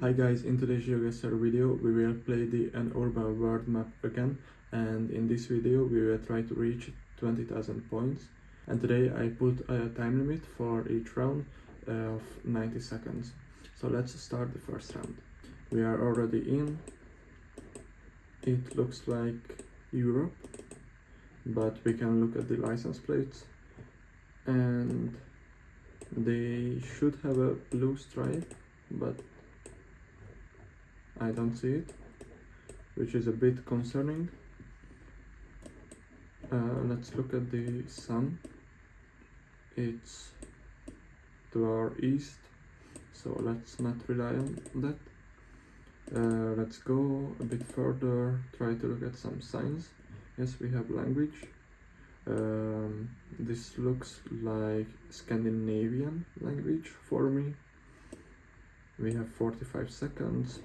Hi guys, in today's Geoguessr video we will play the An Urban World map again, and in this video we will try to reach 20,000 points. And today I put a time limit for each round of 90 seconds. So let's start the first round. We are already in. It looks like Europe, but we can look at the license plates and they should have a blue stripe, but I don't see it, which is a bit concerning. Let's look at the sun. It's to our east, so let's not rely on that. Let's go a bit further, try to look at some signs. Yes, we have language. This looks like Scandinavian language for me. We have 45 seconds.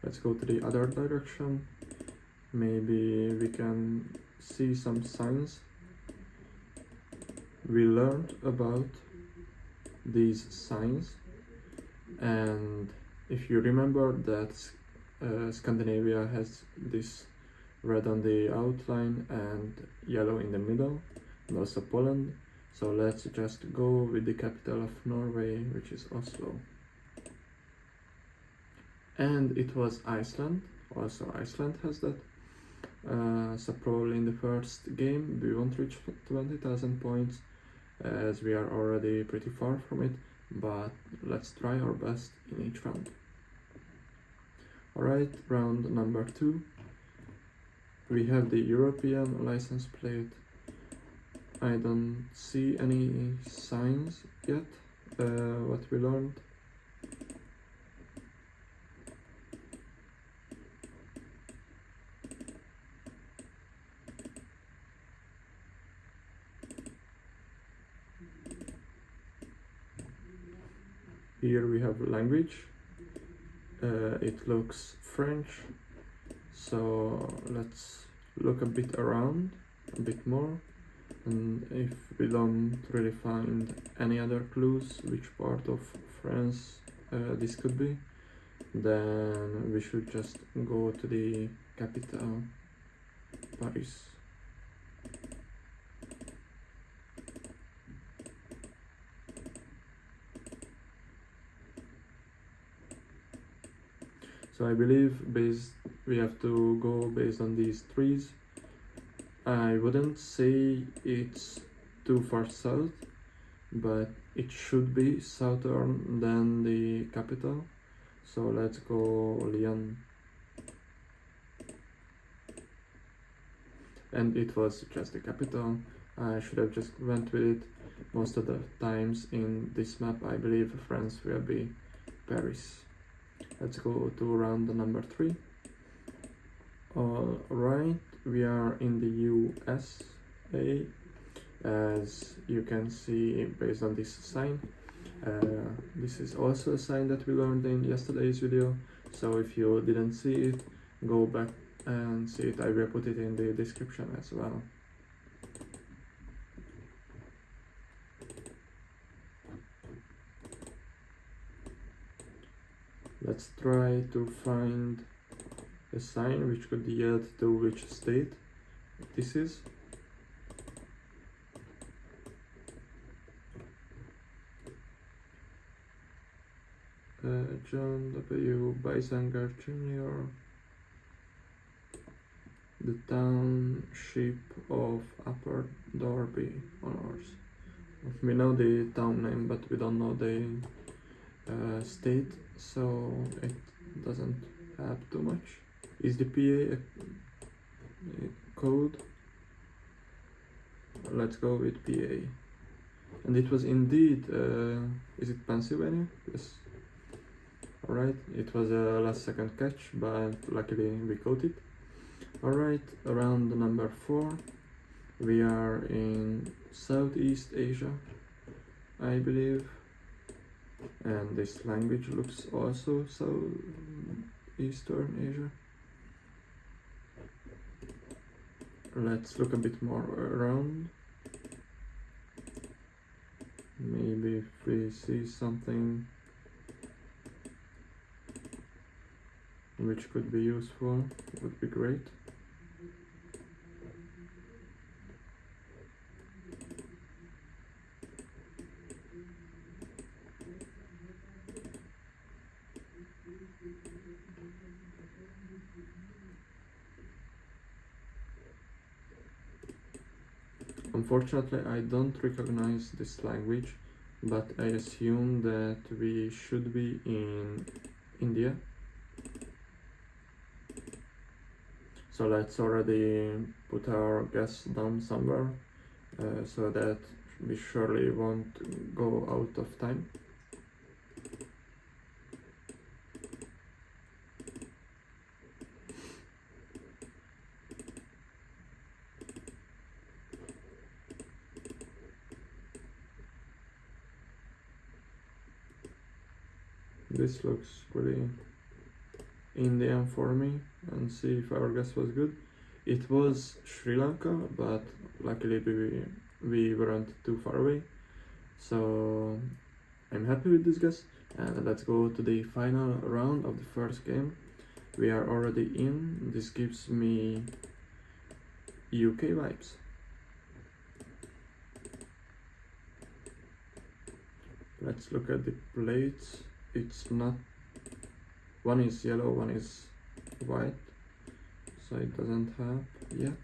Let's go to the other direction. Maybe we can see some signs. We learned about these signs, and if you remember that Scandinavia has this red on the outline and yellow in the middle, and also Poland. So let's just go with the capital of Norway, which is Oslo. And it was Iceland. Also Iceland has that. So probably in the first game we won't reach 20,000 points, as we are already pretty far from it, but let's try our best in each round. Alright, round number 2. We have the European license plate. I don't see any signs yet, what we learned. Here we have language. It looks French, so let's look a bit around, a bit more. And if we don't really find any other clues which part of France this could be, then we should just go to the capital, Paris. So I believe we have to go based on these trees. I wouldn't say it's too far south, but it should be southern than the capital. So let's go Lyon. And it was just the capital. I should have just went with it. Most of the times in this map I believe France will be Paris. Let's go to round number 3. Alright, we are in the USA, as you can see based on this sign. This is also a sign that we learned in yesterday's video, so if you didn't see it, go back and see it. I will put it in the description as well. Let's try to find a sign which could yield to which state this is. John W. Beisanger Jr., the township of Upper Darby honors. We know the town name, but we don't know the state, so it doesn't have too much. Is the PA a code? Let's go with PA. And it was indeed, is it Pennsylvania? Yes. Alright, it was a last second catch, but luckily we caught it. Alright, round number 4. We are in Southeast Asia, I believe. And this language looks also Southeastern Asia. Let's look a bit more around. see something which could be useful, would be great. Unfortunately, I don't recognize this language, but I assume that we should be in India. So let's already put our guess down somewhere, so that we surely won't go out of time. This looks really Indian for me, and see if our guess was good. It was Sri Lanka, but luckily we weren't too far away, so I'm happy with this guess. And let's go to the final round of the first game. We are already in. This gives me UK vibes. Let's look at the plates. It's not, one is yellow, one is white, so it doesn't have yet.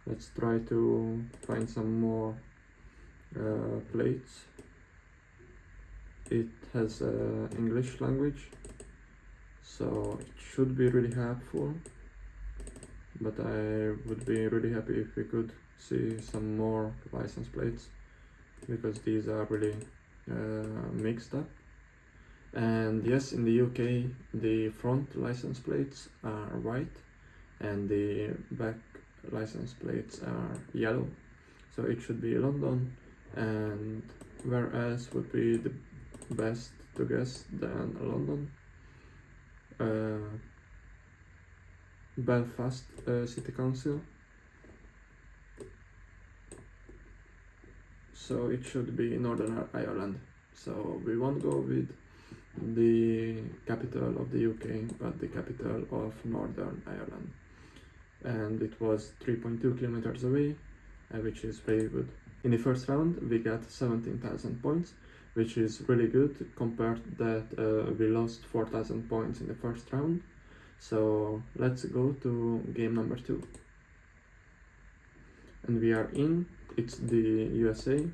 Let's try to find some more plates. It has English language, so it should be really helpful, but I would be really happy if we could see some more license plates, because these are really mixed up. And yes, in the UK the front license plates are white and the back license plates are yellow, so it should be London. And where else would be the best to guess than London? Belfast City Council. So it should be Northern Ireland. So we won't go with the capital of the UK, but the capital of Northern Ireland. And it was 3.2 kilometers away, which is very good. In the first round we got 17,000 points, which is really good compared that we lost 4,000 points in the first round. So let's go to game number 2. And we are in. It's the USA,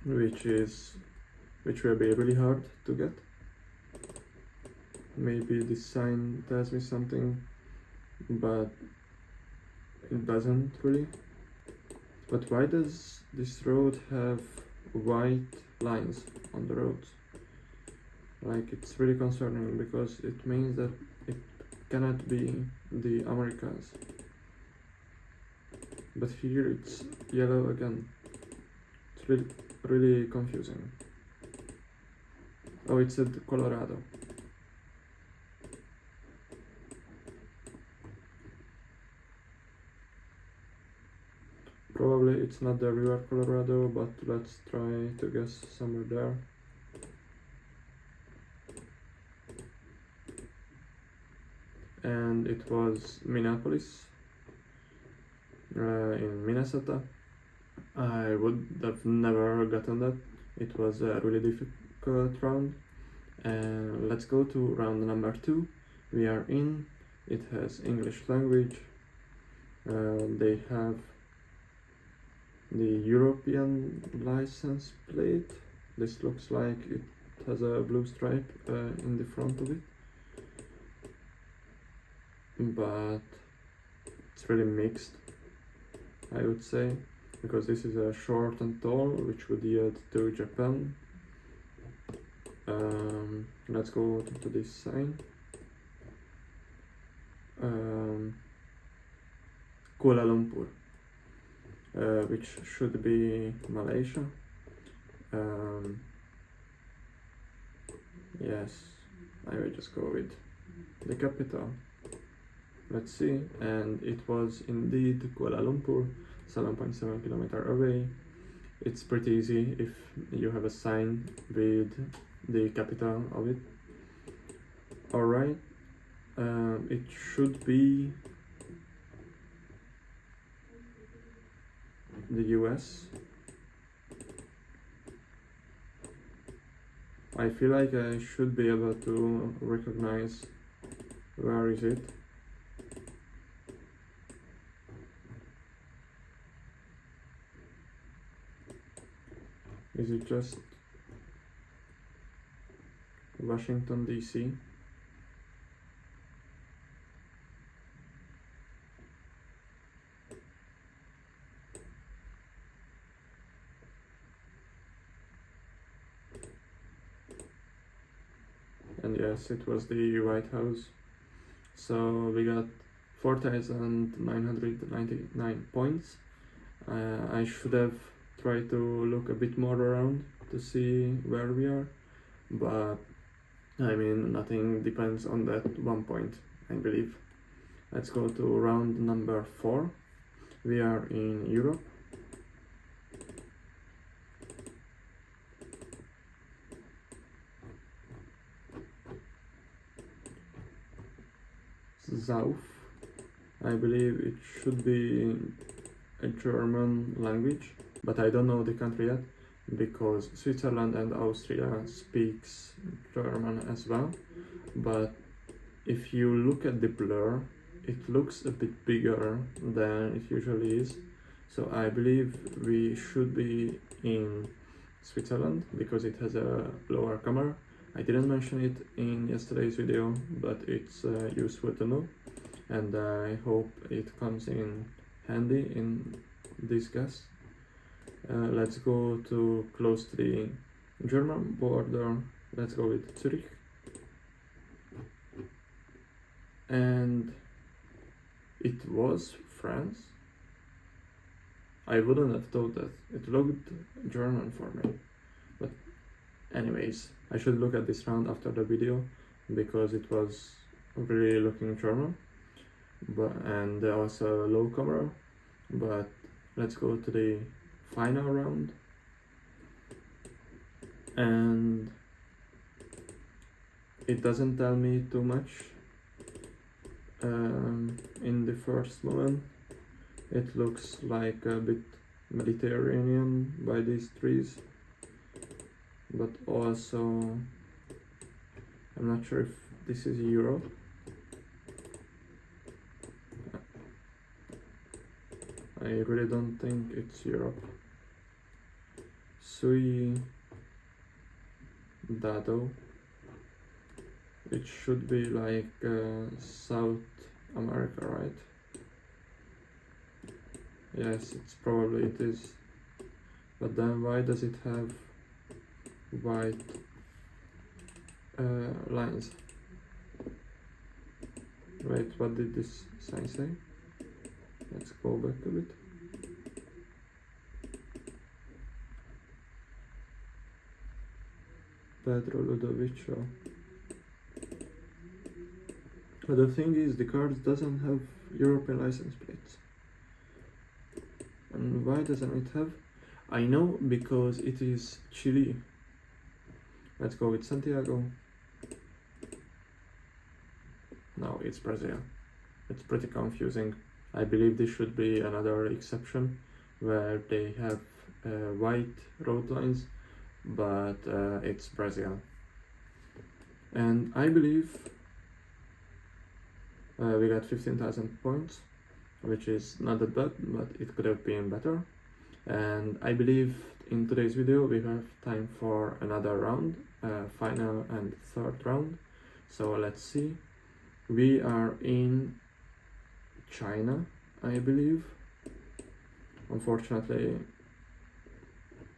which will be really hard to get. Maybe this sign tells me something, but it doesn't really. But why does this road have white lines on the roads? Like, it's really concerning, because it means that it cannot be the Americas. But here it's yellow again. It's really confusing. Oh, it said Colorado. Probably it's not the river Colorado, but let's try to guess somewhere there. And it was Minneapolis, in Minnesota. I would have never gotten that. It was a really difficult round. And let's go to round number 2. We are in. It has English language. They have the European license plate. This looks like it has a blue stripe in the front of it, but it's really mixed, I would say, because this is a short and tall, which would yield to Japan. Let's go to this sign. Kuala Lumpur, which should be Malaysia. Yes, I will just go with the capital. Let's see, and it was indeed Kuala Lumpur. 7.7 kilometers away. It's pretty easy if you have a sign with the capital of it. Alright, it should be the US. I feel like I should be able to recognize where is it. Is it just Washington, D.C.? And yes, it was the White House. So we got 4,999 points. I should have tried to look a bit more around to see where we are, but I mean, nothing depends on that 1 point, I believe. Let's go to round number 4. We are in Europe. South. I believe it should be a German language, but I don't know the country yet because Switzerland and Austria speaks German as well. But if you look at the blur, it looks a bit bigger than it usually is. So I believe we should be in Switzerland because it has a lower camera. I didn't mention it in yesterday's video, but it's useful to know, and I hope it comes in handy in this guess. Let's go to close to the German border. Let's go with Zurich. And it was France. I wouldn't have thought that. It looked German for me. But anyways, I should look at this round after the video because it was really looking German. And there was a low camera. But let's go to the final round. And it doesn't tell me too much. In the first moment, it looks like a bit Mediterranean by these trees, but also I'm not sure if this is Europe. I really don't think it's Europe. Sui Dado. It should be like South America, right? Yes, it is. But then why does it have white lines? Wait, what did this sign say? Let's go back a bit. Pedro Ludovico. But the thing is, the card doesn't have European license plates. And why doesn't it have? I know, because it is Chile. Let's go with Santiago. No, it's Brazil. It's pretty confusing. I believe this should be another exception where they have white road lines, but it's Brazil. And I believe we got 15,000 points, which is not that bad, but it could have been better. And I believe in today's video we have time for another round, final and third round. So let's see. We are in China, I believe. Unfortunately,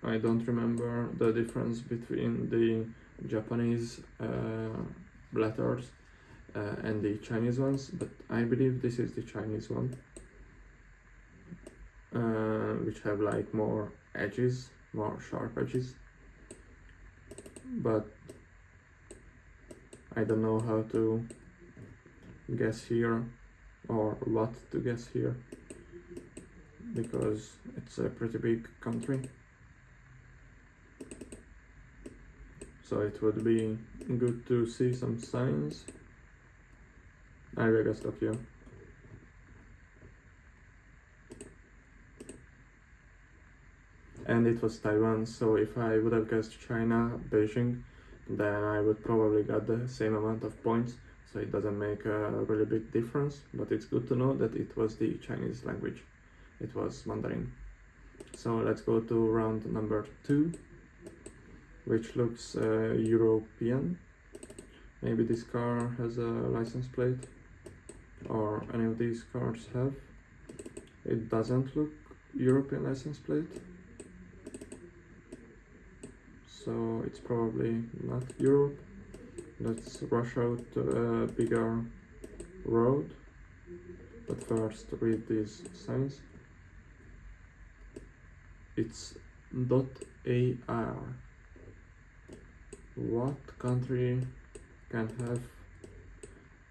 I don't remember the difference between the Japanese letters and the Chinese ones, but I believe this is the Chinese one, which have like more edges, more sharp edges, but I don't know how to guess here or what to guess here. because it's a pretty big country. So it would be good to see some signs. I will guess Tokyo. And it was Taiwan, so if I would have guessed China, Beijing, then I would probably get the same amount of points, so it doesn't make a really big difference, but it's good to know that it was the Chinese language. It was Mandarin. So let's go to round number 2, which looks European. Maybe this car has a license plate, or any of these cars have. It doesn't look European license plate, so it's probably not Europe. Let's rush out to a bigger road, but first read these signs. It's .AR. What country can have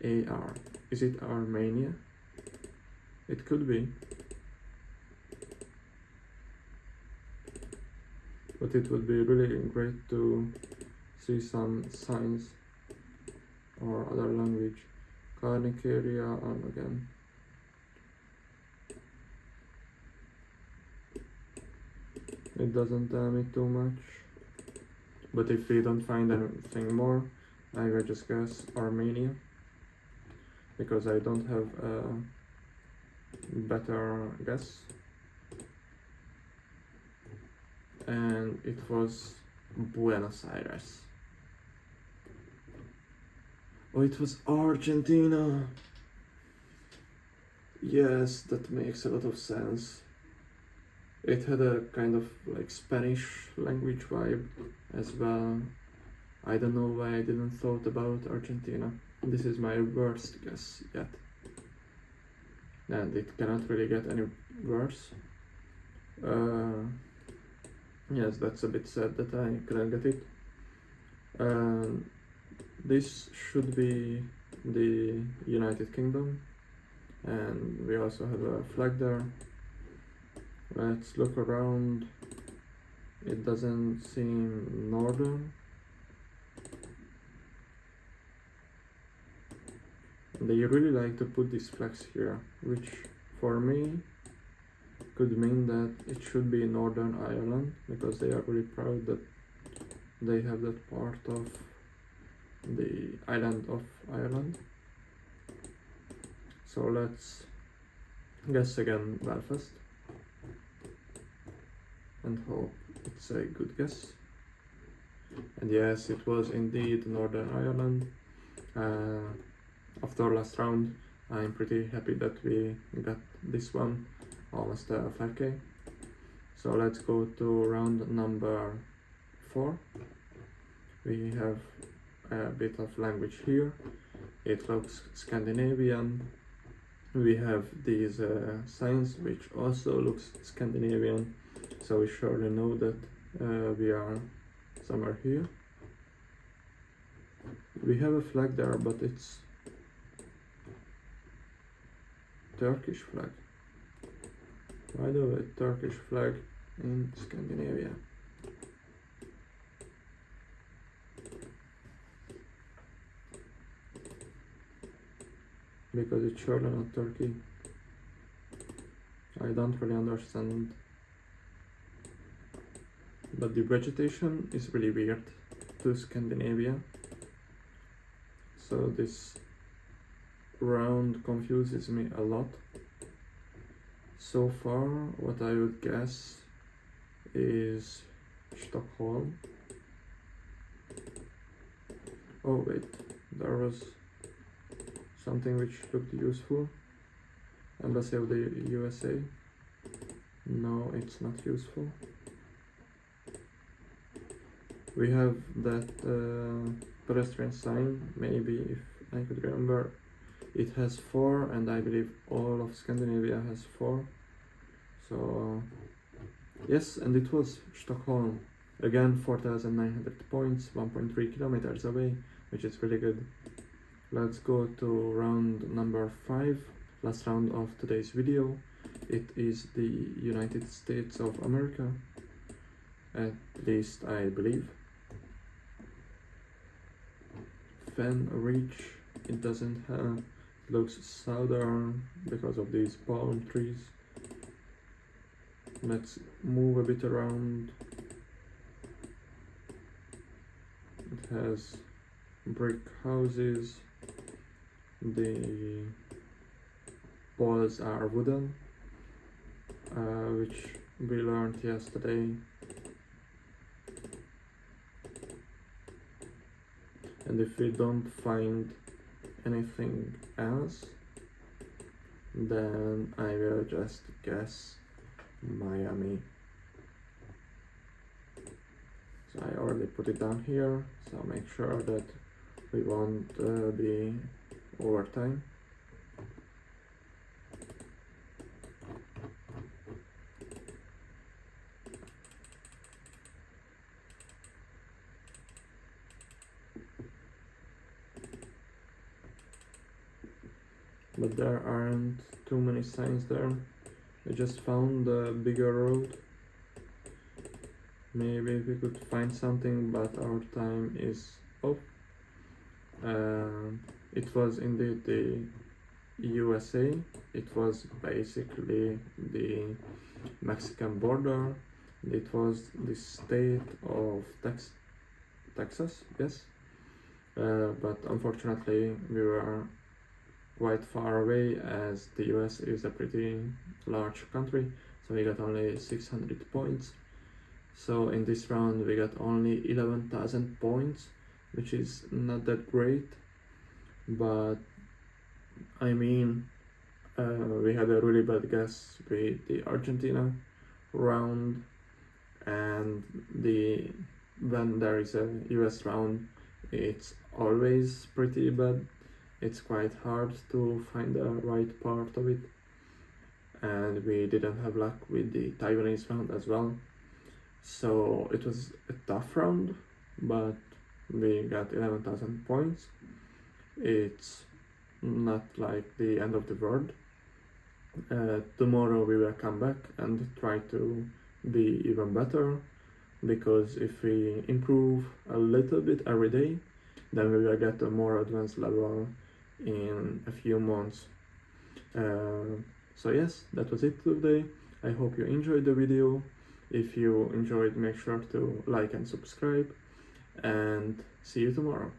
AR? Is it Armenia? It could be. But it would be really great to see some signs or other language. Carnicaria on again. It doesn't tell me too much. But if we don't find anything more, I will just guess Armenia, because I don't have a better guess. And it was Buenos Aires. Oh, it was Argentina. Yes, that makes a lot of sense. It had a kind of like Spanish language vibe as well. I don't know why I didn't thought about Argentina. This is my worst guess yet. And it cannot really get any worse. Yes, that's a bit sad that I couldn't get it. This should be the United Kingdom, and we also have a flag there. Let's look around. It doesn't seem northern. They really like to put these flags here, which for me could mean that it should be Northern Ireland, because they are really proud that they have that part of the island of Ireland. So let's guess again Belfast and hope it's a good guess. And yes, it was indeed Northern Ireland. After last round, I'm pretty happy that we got this one, almost 5k. So let's go to round number 4. We have a bit of language here. It looks Scandinavian. We have these signs which also looks Scandinavian, so we surely know that we are somewhere here. We have a flag there, but it's Turkish flag. Why do a Turkish flag in Scandinavia? Because it's surely not Turkey. I don't really understand. But the vegetation is really weird to Scandinavia. So this round confuses me a lot. So far, what I would guess is Stockholm. Oh wait, there was something which looked useful. Embassy of the USA. No, it's not useful. We have that pedestrian sign, maybe, if I could remember. It has 4, and I believe all of Scandinavia has 4. So yes, and it was Stockholm. Again, 4,900 points, 1.3 kilometers away, which is really good. Let's go to round number 5, last round of today's video. it is the United States of America, at least I believe. Fen Ridge, it doesn't have, it looks southern because of these palm trees. Let's move a bit around. It has brick houses, the walls are wooden, which we learned yesterday. And if we don't find anything else, then I will just guess Miami. So I already put it down here, so make sure that we won't be overtime. But there aren't too many signs there. I just found a bigger road. Maybe we could find something, but our time is up. It was indeed the USA. It was basically the Mexican border. It was the state of Texas, yes. But unfortunately we were quite far away, as the US is a pretty large country, so we got only 600 points. So in this round we got only 11,000 points, which is not that great, but I mean, we had a really bad guess with the Argentina round, and when there is a US round, it's always pretty bad. It's quite hard to find the right part of it, and we didn't have luck with the Taiwanese round as well. So it was a tough round, but we got 11,000 points. It's not like the end of the world. Tomorrow we will come back and try to be even better, because if we improve a little bit every day, then we will get a more advanced level in a few months. So yes, that was it today. I hope you enjoyed the video. If you enjoyed, make sure to like and subscribe, and see you tomorrow.